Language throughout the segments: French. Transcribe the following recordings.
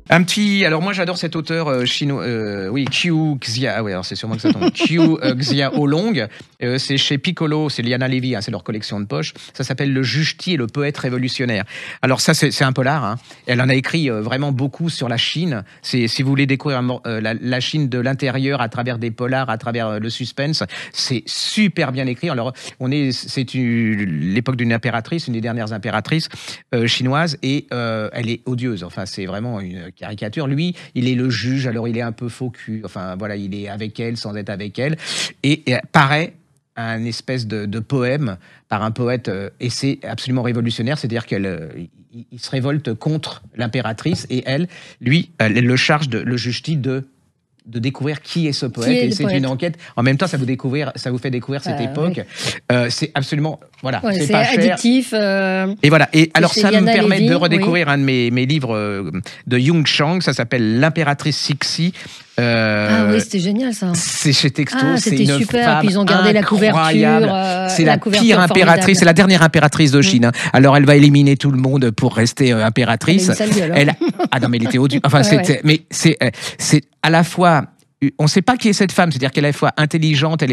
Alors moi j'adore cet auteur chinois, oui, Qiu Xia, ah ouais, alors c'est sûrement que ça tombe, Qiu Xia Olong, c'est chez Piccolo, c'est Liana Levy, hein, c'est leur collection de poche, ça s'appelle Le Juge-Ti et le poète révolutionnaire. Alors ça c'est un polar, hein. Elle en a écrit vraiment beaucoup sur la Chine, si vous voulez découvrir la Chine de l'intérieur à travers des polars, à travers le suspense, c'est super bien écrit. Alors c'est l'époque d'une impératrice, une des dernières impératrices chinoises, et elle est odieuse, enfin c'est vraiment une caricature. Lui, il est le juge, alors il est un peu faux cul. Enfin, voilà, il est avec elle sans être avec elle. Et paraît un espèce de poème par un poète, et c'est absolument révolutionnaire. C'est-à-dire qu'il se révolte contre l'impératrice, et elle le charge, le juge-Ti, de découvrir qui est ce poète, et c'est une enquête. En même temps, ça vous fait découvrir cette époque. Oui. C'est absolument, voilà, ouais, c'est pas addictif. Et voilà. Et alors, ça me permet de redécouvrir un de mes livres de Yung Chang. Ça s'appelle L'impératrice Cixi. Ah oui, c'était génial ça. C'est chez Texto. C'était super. Puis ils ont gardé la couverture. C'est la pire impératrice, c'est la dernière impératrice de Chine. Alors elle va éliminer tout le monde pour rester impératrice. Ah non, mais elle était odieux. Enfin, mais c'est à la fois. On ne sait pas qui est cette femme, c'est-à-dire qu'elle est à la fois intelligente, elle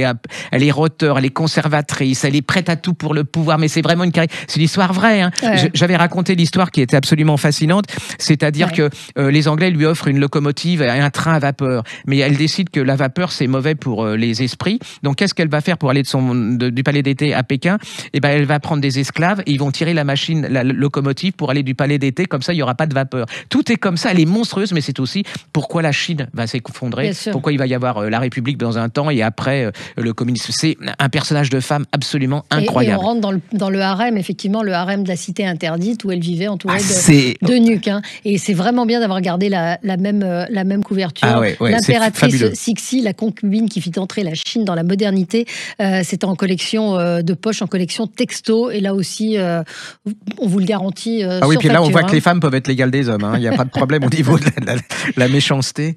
est auteure, elle est conservatrice, elle est prête à tout pour le pouvoir, mais c'est vraiment c'est une histoire vraie. Hein. Ouais. J'avais raconté l'histoire qui était absolument fascinante, c'est-à-dire que les Anglais lui offrent une locomotive et un train à vapeur, mais elle décide que la vapeur c'est mauvais pour les esprits. Donc qu'est-ce qu'elle va faire pour aller du palais d'été à Pékin? Eh ben elle va prendre des esclaves et ils vont tirer la locomotive pour aller du palais d'été, comme ça il y aura pas de vapeur. Tout est comme ça, elle est monstrueuse, mais c'est aussi pourquoi la Chine va s'effondrer. Pourquoi il va y avoir la République dans un temps et après le communisme. C'est un personnage de femme absolument incroyable. Et on rentre dans le harem, effectivement, le harem de la cité interdite où elle vivait entourée de nuques. Hein. Et c'est vraiment bien d'avoir gardé la même couverture. Ah ouais, l'impératrice Cixi, la concubine qui fit entrer la Chine dans la modernité, c'était en collection de poche, en collection texto. Et là aussi, on vous le garantit. Ah oui, puis là, on voit que les femmes peuvent être l'égale des hommes. Il n'y a pas de problème au niveau de la méchanceté.